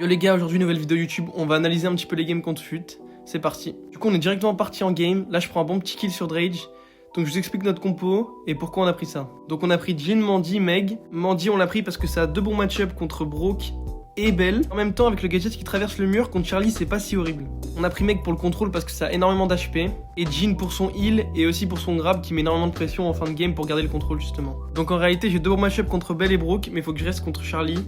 Yo les gars, aujourd'hui nouvelle vidéo YouTube, on va analyser un petit peu les games contre fut. C'est parti. Du coup on est directement parti en game, là je prends un bon petit kill sur Drage. Donc je vous explique notre compo et pourquoi on a pris ça. Donc on a pris Jhin, Mandy, Meg. Mandy on l'a pris parce que ça a deux bons match-up contre Brook et Belle. En même temps avec le gadget qui traverse le mur contre Charlie c'est pas si horrible. On a pris Meg pour le contrôle parce que ça a énormément d'HP. Et Jhin pour son heal et aussi pour son grab qui met énormément de pression en fin de game pour garder le contrôle justement. Donc en réalité j'ai deux bons match-up contre Belle et Brook, mais il faut que je reste contre Charlie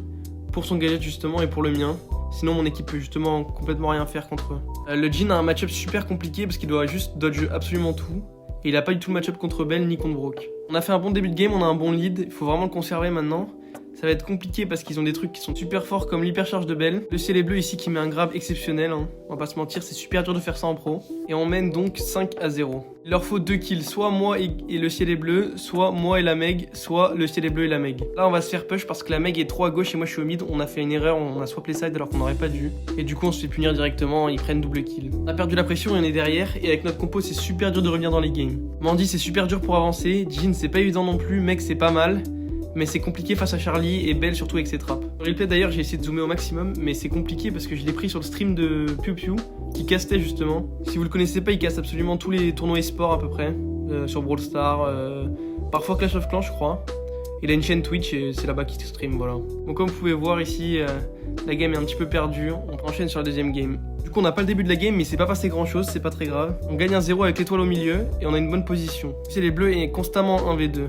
pour son gadget justement et pour le mien. Sinon mon équipe peut justement complètement rien faire contre eux. Le Jhin a un match-up super compliqué parce qu'il doit juste dodge absolument tout. Et il a pas du tout le match-up contre Belle ni contre Brook. On a fait un bon début de game, on a un bon lead, il faut vraiment le conserver maintenant. Ça va être compliqué parce qu'ils ont des trucs qui sont super forts comme l'hypercharge de Belle. Le ciel est bleu ici qui met un grab exceptionnel, hein. On va pas se mentir, c'est super dur de faire ça en pro. Et on mène donc 5-0. Il leur faut 2 kills, soit moi et le ciel est bleu, soit moi et la Meg, soit le ciel est bleu et la Meg. Là on va se faire push parce que la Meg est trop à gauche et moi je suis au mid. On a fait une erreur, on a swap les sides alors qu'on n'aurait pas dû. Et du coup on se fait punir directement, ils prennent double kill. On a perdu la pression et on est derrière. Et avec notre compo c'est super dur de revenir dans les games. Mandy c'est super dur pour avancer, Jhin c'est pas évident non plus, Meg c'est pas mal. Mais c'est compliqué face à Charlie et Belle surtout avec ses trappes. Le replay d'ailleurs j'ai essayé de zoomer au maximum mais c'est compliqué parce que je l'ai pris sur le stream de Piu Piu qui castait justement. Si vous le connaissez pas il casse absolument tous les tournois e-sport à peu près. Sur Brawl Stars, parfois Clash of Clans je crois. Il a une chaîne Twitch et c'est là-bas qu'il stream, voilà. Donc comme vous pouvez voir ici, la game est un petit peu perdue. On enchaîne sur la deuxième game. Du coup on n'a pas le début de la game mais c'est pas passé grand chose, c'est pas très grave. On gagne un 0 avec l'étoile au milieu et on a une bonne position. C'est les bleus et constamment 1v2.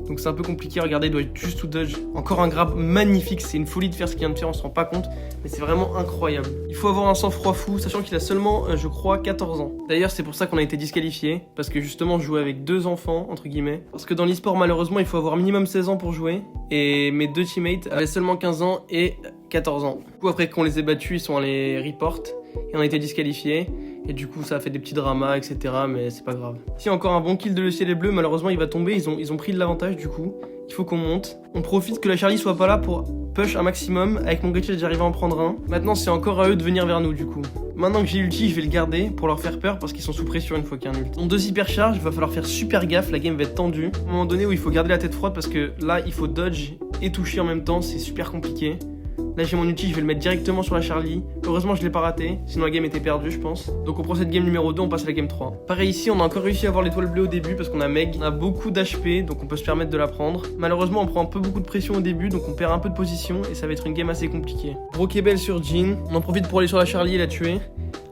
Donc c'est un peu compliqué, regardez, il doit être juste tout dodge. Encore un grab magnifique, c'est une folie de faire ce qu'il vient de faire, on se rend pas compte. Mais c'est vraiment incroyable. Il faut avoir un sang-froid fou, sachant qu'il a seulement, je crois, 14 ans. D'ailleurs c'est pour ça qu'on a été disqualifié. Parce que justement je jouais avec deux enfants, entre guillemets. Parce que dans l'e-sport malheureusement il faut avoir minimum 16 ans pour jouer. Et mes deux teammates avaient seulement 15 ans et 14 ans. Du coup après qu'on les ait battus, ils sont allés report. Et on a été disqualifiés. Et du coup ça a fait des petits dramas etc, mais c'est pas grave. Si encore un bon kill de le ciel est bleu, malheureusement il va tomber, ils ont pris de l'avantage du coup. Il faut qu'on monte. On profite que la Charlie soit pas là pour push un maximum. Avec mon gadget j'arrive à en prendre un. Maintenant c'est encore à eux de venir vers nous du coup. Maintenant que j'ai l'ulti je vais le garder pour leur faire peur parce qu'ils sont sous pression une fois qu'il y a un ulti. On 2 hyper charges, il va falloir faire super gaffe, la game va être tendue. À un moment donné où il faut garder la tête froide parce que là il faut dodge et toucher en même temps, c'est super compliqué. Là j'ai mon ulti, je vais le mettre directement sur la Charlie. Heureusement je l'ai pas raté, sinon la game était perdue je pense. Donc on prend cette game numéro 2, on passe à la game 3. Pareil ici, on a encore réussi à avoir l'étoile bleue au début parce qu'on a Meg. On a beaucoup d'HP donc on peut se permettre de la prendre. Malheureusement on prend un peu beaucoup de pression au début donc on perd un peu de position et ça va être une game assez compliquée. Brook et Belle sur Jhin, on en profite pour aller sur la Charlie et la tuer.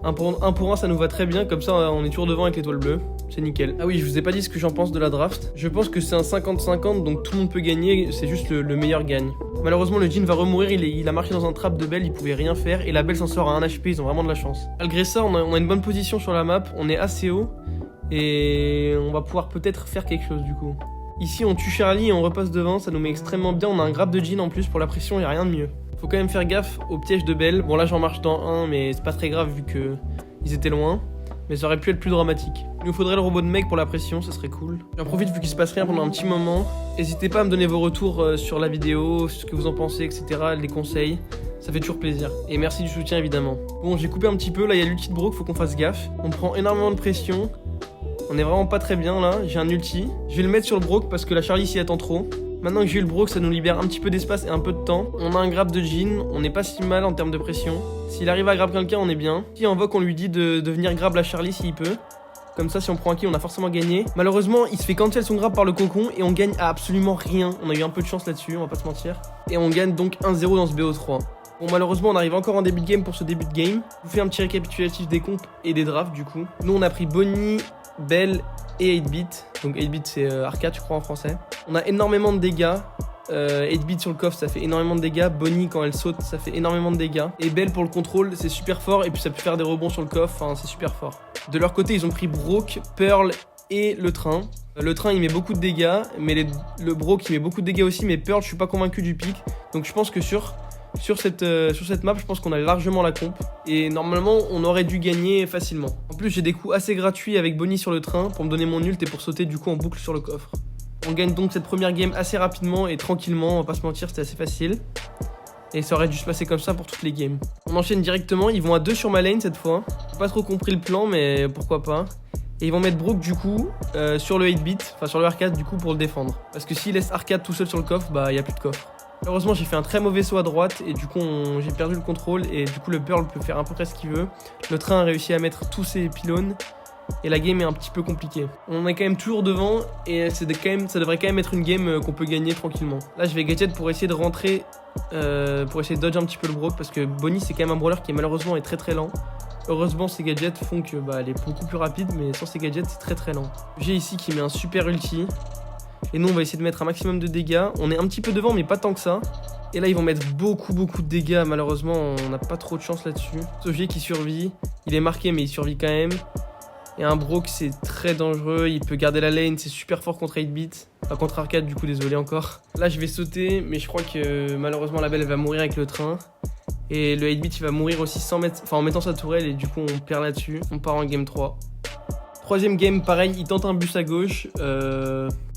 1 pour 1 ça nous va très bien, comme ça on est toujours devant avec l'étoile bleue. C'est nickel. Ah oui, je vous ai pas dit ce que j'en pense de la draft. Je pense que c'est un 50-50 donc tout le monde peut gagner, c'est juste le meilleur gagne. Malheureusement le Jhin va remourir, il a marché dans un trap de Belle, il pouvait rien faire et la Belle s'en sort à 1 HP, ils ont vraiment de la chance. Malgré ça on a une bonne position sur la map, on est assez haut et on va pouvoir peut-être faire quelque chose du coup. Ici on tue Charlie et on repasse devant, ça nous met extrêmement bien, on a un grab de Jhin en plus pour la pression, il n'y a rien de mieux. Faut quand même faire gaffe au piège de Belle. Bon là j'en marche dans un mais c'est pas très grave vu que ils étaient loin. Mais ça aurait pu être plus dramatique. Il nous faudrait le robot de Meg pour la pression, ça serait cool. J'en profite vu qu'il se passe rien pendant un petit moment. N'hésitez pas à me donner vos retours sur la vidéo, ce que vous en pensez, etc. Les conseils. Ça fait toujours plaisir. Et merci du soutien évidemment. Bon j'ai coupé un petit peu, là il y a l'ulti de Brook, faut qu'on fasse gaffe. On prend énormément de pression. On est vraiment pas très bien là, j'ai un ulti. Je vais le mettre sur le Brook parce que la Charlie s'y attend trop. Maintenant que j'ai eu le Brook, ça nous libère un petit peu d'espace et un peu de temps. On a un grab de Jhin, on n'est pas si mal en termes de pression. S'il arrive à grab quelqu'un, on est bien. Si on voit qu'on lui dit de venir grab la Charlie s'il peut. Comme ça, si on prend un kill, on a forcément gagné. Malheureusement, il se fait cancel son grab par le cocon et on gagne à absolument rien. On a eu un peu de chance là-dessus, on va pas se mentir. Et on gagne donc 1-0 dans ce BO3. Bon, malheureusement, on arrive encore en début de game pour ce début de game. Je vous fais un petit récapitulatif des comptes et des drafts du coup. Nous, on a pris Bonnie, Belle et 8-bit. Donc 8-bit c'est arcade je crois en français. On a énormément de dégâts. 8-bit sur le coffre ça fait énormément de dégâts. Bonnie quand elle saute ça fait énormément de dégâts. Et Belle pour le contrôle c'est super fort et puis ça peut faire des rebonds sur le coffre, enfin c'est super fort. De leur côté ils ont pris Brook, Pearl et le train. Le train il met beaucoup de dégâts mais le Brook il met beaucoup de dégâts aussi mais Pearl je suis pas convaincu du pic. Donc je pense que sur cette map, je pense qu'on a largement la comp. Et normalement, on aurait dû gagner facilement. En plus, j'ai des coups assez gratuits avec Bonnie sur le train pour me donner mon ult et pour sauter du coup en boucle sur le coffre. On gagne donc cette première game assez rapidement et tranquillement, on va pas se mentir, c'était assez facile. Et ça aurait dû se passer comme ça pour toutes les games. On enchaîne directement, ils vont à 2 sur ma lane cette fois. J'ai pas trop compris le plan, mais pourquoi pas. Et ils vont mettre Brook du coup sur le 8-bit, enfin sur le arcade du coup pour le défendre. Parce que s'il laisse arcade tout seul sur le coffre, bah y a plus de coffre. Heureusement, j'ai fait un très mauvais saut à droite et du coup, j'ai perdu le contrôle et du coup, le Pearl peut faire à peu près ce qu'il veut. Le train a réussi à mettre tous ses pylônes et la game est un petit peu compliquée. On est quand même toujours devant et ça devrait quand même être une game qu'on peut gagner tranquillement. Là, je vais gadget pour essayer de rentrer, pour essayer de dodge un petit peu le Brock parce que Bonnie, c'est quand même un brawler qui malheureusement est très très lent. Heureusement, ces gadgets font que elle est beaucoup plus rapide, mais sans ces gadgets, c'est très très lent. J'ai ici qui met un super ulti. Et nous, on va essayer de mettre un maximum de dégâts. On est un petit peu devant, mais pas tant que ça. Et là, ils vont mettre beaucoup de dégâts. Malheureusement, on n'a pas trop de chance là-dessus. Sojier qui survit. Il est marqué, mais il survit quand même. Et un Brock, c'est très dangereux. Il peut garder la lane. C'est super fort contre 8-bit. Enfin, contre Arcade, du coup, désolé encore. Là, je vais sauter, mais je crois que malheureusement, la belle, elle va mourir avec le train. Et le 8-bit, il va mourir aussi en mettant sa tourelle. Et du coup, on perd là-dessus. On part en game 3. Troisième game, pareil, il tente un bus à gauche.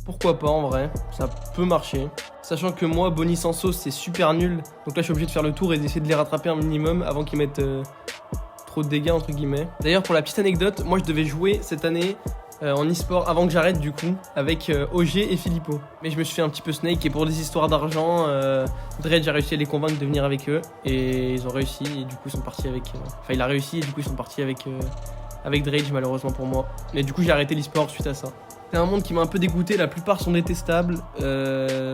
Pourquoi pas en vrai, ça peut marcher. Sachant que moi, Bonnie sans sauce, c'est super nul. Donc là, je suis obligé de faire le tour et d'essayer de les rattraper un minimum avant qu'ils mettent trop de dégâts, entre guillemets. D'ailleurs, pour la petite anecdote, moi, je devais jouer cette année en e-sport avant que j'arrête, du coup, avec OG et Filippo. Mais je me suis fait un petit peu snake et pour des histoires d'argent, Dredge a réussi à les convaincre de venir avec eux. Et ils ont réussi et du coup, ils sont partis avec... Enfin, il a réussi et du coup, ils sont partis avec Dredge, malheureusement pour moi. Mais du coup, j'ai arrêté l'e-sport suite à ça. C'est un monde qui m'a un peu dégoûté, la plupart sont détestables.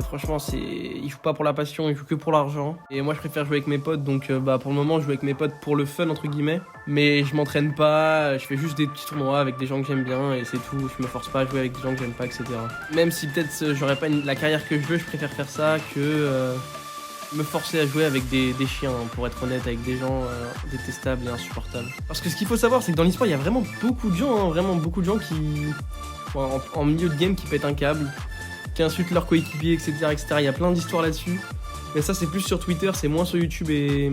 Franchement, ils jouent pas pour la passion, ils jouent que pour l'argent. Et moi, je préfère jouer avec mes potes, donc pour le moment, je joue avec mes potes pour le fun, entre guillemets. Mais je m'entraîne pas, je fais juste des petits tournois avec des gens que j'aime bien et c'est tout. Je me force pas à jouer avec des gens que j'aime pas, etc. Même si peut-être j'aurais pas la carrière que je veux, je préfère faire ça que me forcer à jouer avec des chiens, hein, pour être honnête, avec des gens détestables et insupportables. Parce que ce qu'il faut savoir, c'est que dans l'e-sport, il y a vraiment beaucoup de gens, hein, vraiment beaucoup de gens qui... En milieu de game qui pètent un câble, qui insultent leurs coéquipiers, etc., etc. Il y a plein d'histoires là-dessus. Mais ça, c'est plus sur Twitter, c'est moins sur YouTube et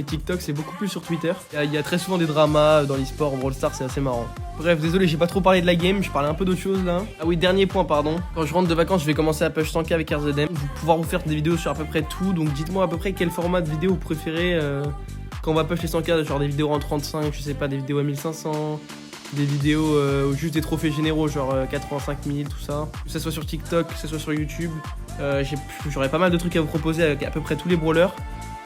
TikTok, c'est beaucoup plus sur Twitter. Il y a très souvent des dramas dans l'e-sport, en Brawl Stars, c'est assez marrant. Bref, désolé, j'ai pas trop parlé de la game, je parlais un peu d'autre chose là. Ah oui, dernier point, pardon. Quand je rentre de vacances, je vais commencer à push 100k avec RZM. Je vais pouvoir vous faire des vidéos sur à peu près tout, donc dites-moi à peu près quel format de vidéo vous préférez quand on va push les 100k, genre des vidéos en 35, je sais pas, des vidéos à 1500... Des vidéos juste des trophées généraux, genre 85 000, tout ça. Que ce soit sur TikTok, que ce soit sur YouTube. J'aurais pas mal de trucs à vous proposer avec à peu près tous les brawlers.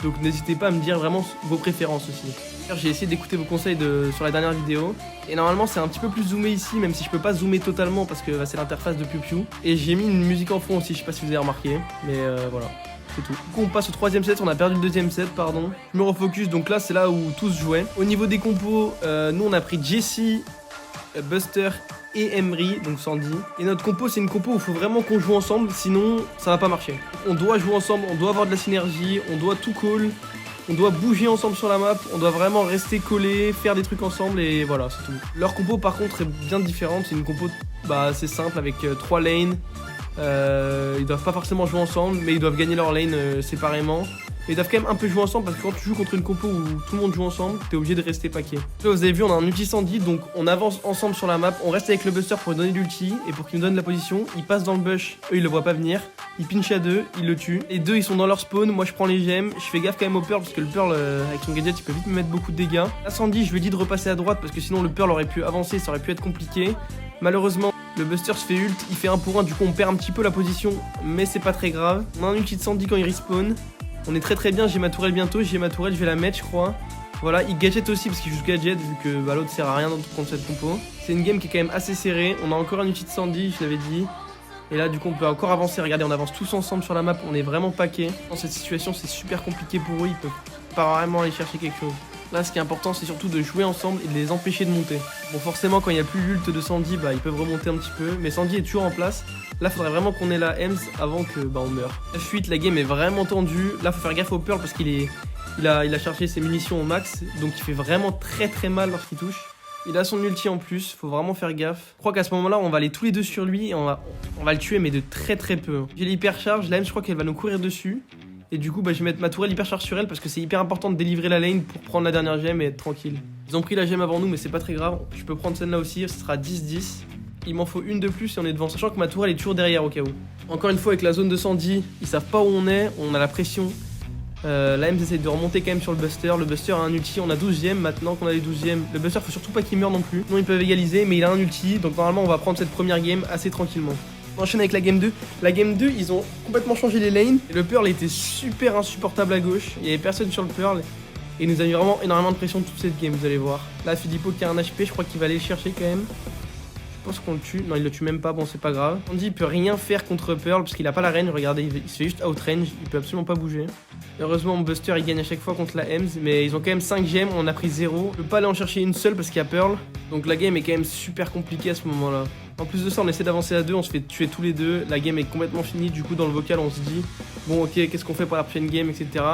Donc n'hésitez pas à me dire vraiment vos préférences aussi. J'ai essayé d'écouter vos conseils sur la dernière vidéo. Et normalement c'est un petit peu plus zoomé ici, même si je peux pas zoomer totalement parce que c'est l'interface de Piu Piu. Et j'ai mis une musique en fond aussi, je sais pas si vous avez remarqué. Mais voilà. C'est tout. Du coup, on passe au troisième set, on a perdu le deuxième set, pardon. Je me refocus, donc là, c'est là où tous jouaient. Au niveau des compos, nous, on a pris Jessie, Buster et Emery, donc Sandy. Et notre compo, c'est une compo où il faut vraiment qu'on joue ensemble, sinon, ça va pas marcher. On doit jouer ensemble, on doit avoir de la synergie, on doit tout call, on doit bouger ensemble sur la map, on doit vraiment rester collés, faire des trucs ensemble, et voilà, c'est tout. Leur compo, par contre, est bien différente. C'est une compo, assez simple, avec 3 lanes. Ils doivent pas forcément jouer ensemble, mais ils doivent gagner leur lane séparément. Mais ils doivent quand même un peu jouer ensemble parce que quand tu joues contre une compo où tout le monde joue ensemble, t'es obligé de rester paquet. Là, vous avez vu, on a un ulti Sandy, donc on avance ensemble sur la map, on reste avec le Buster pour lui donner l'ulti et pour qu'il nous donne la position. Il passe dans le bush, eux ils le voient pas venir. Il pinch à 2, il le tue. Les deux ils sont dans leur spawn, moi je prends les gemmes, je fais gaffe quand même au Pearl parce que le Pearl avec son gadget il peut vite me mettre beaucoup de dégâts. Là Sandy, je lui ai dit de repasser à droite parce que sinon le Pearl aurait pu avancer, ça aurait pu être compliqué. Malheureusement, le Buster se fait ult, il fait 1 pour 1, du coup on perd un petit peu la position, mais c'est pas très grave. On a un ulti de Sandy quand il respawn. On est très bien, j'ai ma tourelle bientôt, je vais la mettre je crois. Voilà, il gadget aussi parce qu'il joue gadget vu que l'autre sert à rien contre cette compo. C'est une game qui est quand même assez serrée, on a encore un ulti de Sandy, je l'avais dit. Et là du coup on peut encore avancer, regardez on avance tous ensemble sur la map, on est vraiment paquet. Dans cette situation c'est super compliqué pour eux, ils peuvent pas vraiment aller chercher quelque chose. Là ce qui est important c'est surtout de jouer ensemble et de les empêcher de monter. Bon forcément quand il n'y a plus l'ult de Sandy, ils peuvent remonter un petit peu, mais Sandy est toujours en place. Là faudrait vraiment qu'on ait la Ems avant que on meure. La fuite, la game est vraiment tendue. Là faut faire gaffe au Pearl parce qu'il a chargé ses munitions au max, donc il fait vraiment très mal lorsqu'il touche. Il a son ulti en plus, faut vraiment faire gaffe. Je crois qu'à ce moment là on va aller tous les deux sur lui et on va le tuer mais de très peu. J'ai l'hypercharge, la Ems je crois qu'elle va nous courir dessus. Et du coup, je vais mettre ma tourelle hyper charge sur elle parce que c'est hyper important de délivrer la lane pour prendre la dernière gemme et être tranquille. Ils ont pris la gemme avant nous, mais c'est pas très grave. Je peux prendre celle-là aussi, ce sera 10-10. Il m'en faut une de plus et on est devant, sachant que ma tourelle est toujours derrière au cas où. Encore une fois, avec la zone de Sandy, ils savent pas où on a la pression. La M essaie de remonter quand même sur le Buster. Le Buster a un ulti, on a 12ème maintenant qu'on a les 12ème. Le Buster, faut surtout pas qu'il meure non plus. Sinon, ils peuvent égaliser, mais il a un ulti, donc normalement, on va prendre cette première game assez tranquillement. On enchaîne avec la game 2. La game 2, ils ont complètement changé les lanes. Et le Pearl était super insupportable à gauche. Il n'y avait personne sur le Pearl. Et il nous a mis vraiment énormément de pression toute cette game, vous allez voir. Là, Filippo qui a un HP, je crois qu'il va aller le chercher quand même. Je pense qu'on le tue. Non, il le tue même pas, bon, c'est pas grave. Andy, il peut rien faire contre Pearl parce qu'il a pas la range. Regardez, il se fait juste outrange. Il peut absolument pas bouger. Heureusement, Buster, il gagne à chaque fois contre la Ems. Mais ils ont quand même 5 gemmes, on en a pris 0. Je peux pas aller en chercher une seule parce qu'il y a Pearl. Donc la game est quand même super compliquée à ce moment-là. En plus de ça, on essaie d'avancer à 2, on se fait tuer tous les deux. La game est complètement finie. Du coup, dans le vocal, on se dit bon, ok, qu'est-ce qu'on fait pour la prochaine game, etc.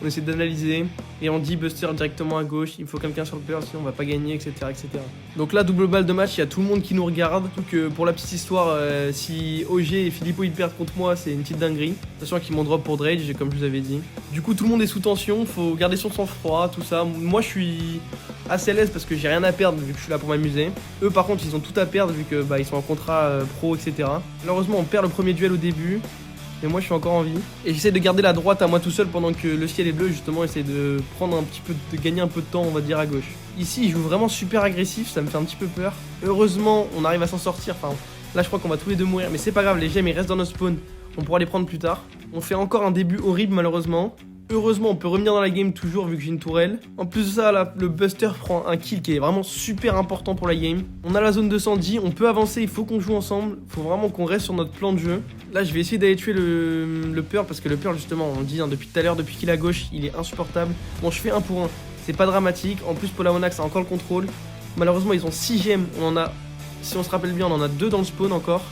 On essaie d'analyser et on dit Buster directement à gauche, il me faut quelqu'un sur le Pearl sinon on va pas gagner, etc., etc. Donc là, double balle de match, il y a tout le monde qui nous regarde. Surtout que pour la petite histoire, si OG et Filippo ils perdent contre moi, c'est une petite dinguerie. Sachant qu'ils m'ont drop pour Drage, comme je vous avais dit. Du coup, tout le monde est sous tension, faut garder son sang-froid, tout ça. Moi, je suis assez à l'aise parce que j'ai rien à perdre vu que je suis là pour m'amuser. Eux, par contre, ils ont tout à perdre vu que ils sont en contrat pro, etc. Malheureusement, on perd le premier duel au début. Mais moi je suis encore en vie. Et j'essaie de garder la droite à moi tout seul pendant que le ciel est bleu, justement, essaie de prendre un petit peu, de gagner un peu de temps, on va dire, à gauche. Ici, il joue vraiment super agressif, ça me fait un petit peu peur. Heureusement, on arrive à s'en sortir. Enfin, là, je crois qu'on va tous les deux mourir, mais c'est pas grave, les gemmes ils restent dans nos spawns. On pourra les prendre plus tard. On fait encore un début horrible, malheureusement. Heureusement, on peut revenir dans la game toujours vu que j'ai une tourelle. En plus de ça, là, le Buster prend un kill qui est vraiment super important pour la game. On a la zone 210, on peut avancer, il faut qu'on joue ensemble. Il faut vraiment qu'on reste sur notre plan de jeu. Là, je vais essayer d'aller tuer le Pearl parce que le Pearl, justement, on le dit depuis tout à l'heure, depuis qu'il est à gauche, il est insupportable. Bon, je fais 1 pour 1, c'est pas dramatique. En plus, Polamonax a encore le contrôle. Malheureusement, ils ont 6 gemmes. On en a, si on se rappelle bien, on en a 2 dans le spawn encore.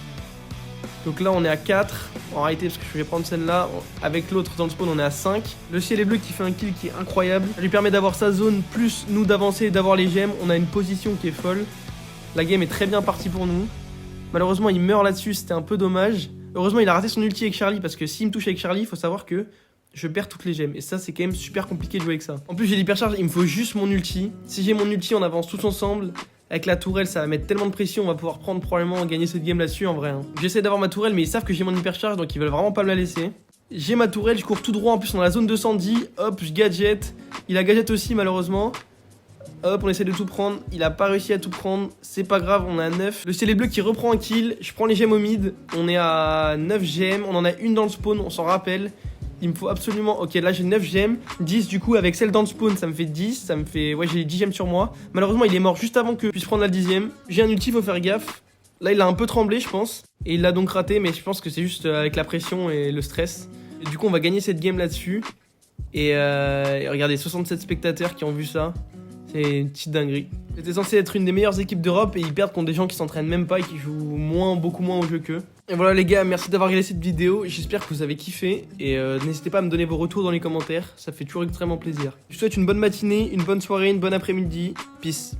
Donc là on est à 4 en réalité parce que je vais prendre celle-là. Avec l'autre dans le spawn on est à 5. Le ciel est bleu qui fait un kill qui est incroyable. Ça lui permet d'avoir sa zone plus nous d'avancer et d'avoir les gemmes. On a une position qui est folle. La game est très bien partie pour nous. Malheureusement il meurt là-dessus, c'était un peu dommage. Heureusement il a raté son ulti avec Charlie parce que s'il me touche avec Charlie, il faut savoir que je perds toutes les gemmes. Et ça c'est quand même super compliqué de jouer avec ça. En plus j'ai l'hypercharge, il me faut juste mon ulti. Si j'ai mon ulti on avance tous ensemble. Avec la tourelle, ça va mettre tellement de pression, on va pouvoir prendre probablement gagner cette game là-dessus en vrai. J'essaie d'avoir ma tourelle, mais ils savent que j'ai mon hypercharge, donc ils veulent vraiment pas me la laisser. J'ai ma tourelle, je cours tout droit, en plus on a la zone 210, hop, je gadget. Il a gadget aussi malheureusement. Hop, on essaie de tout prendre, il a pas réussi à tout prendre, c'est pas grave, on est à 9. Le ciel est bleu qui reprend un kill, je prends les gemmes au mid, on est à 9 gemmes, on en a une dans le spawn, on s'en rappelle. Il me faut absolument... Ok, là j'ai 9 gemmes. 10 du coup, avec celle dans le spawn, ça me fait 10. Ça me fait... Ouais, j'ai 10 gemmes sur moi. Malheureusement, il est mort juste avant que je puisse prendre la 10ème. J'ai un ulti, faut faire gaffe. Là, il a un peu tremblé, je pense. Et il l'a donc raté, mais je pense que c'est juste avec la pression et le stress. Et du coup, on va gagner cette game là-dessus. Et regardez, 67 spectateurs qui ont vu ça. C'est une petite dinguerie. C'était censé être une des meilleures équipes d'Europe et ils perdent contre des gens qui s'entraînent même pas et qui jouent beaucoup moins au jeu qu'eux. Et voilà les gars, merci d'avoir regardé cette vidéo, j'espère que vous avez kiffé et n'hésitez pas à me donner vos retours dans les commentaires, ça fait toujours extrêmement plaisir. Je vous souhaite une bonne matinée, une bonne soirée, une bonne après-midi, peace.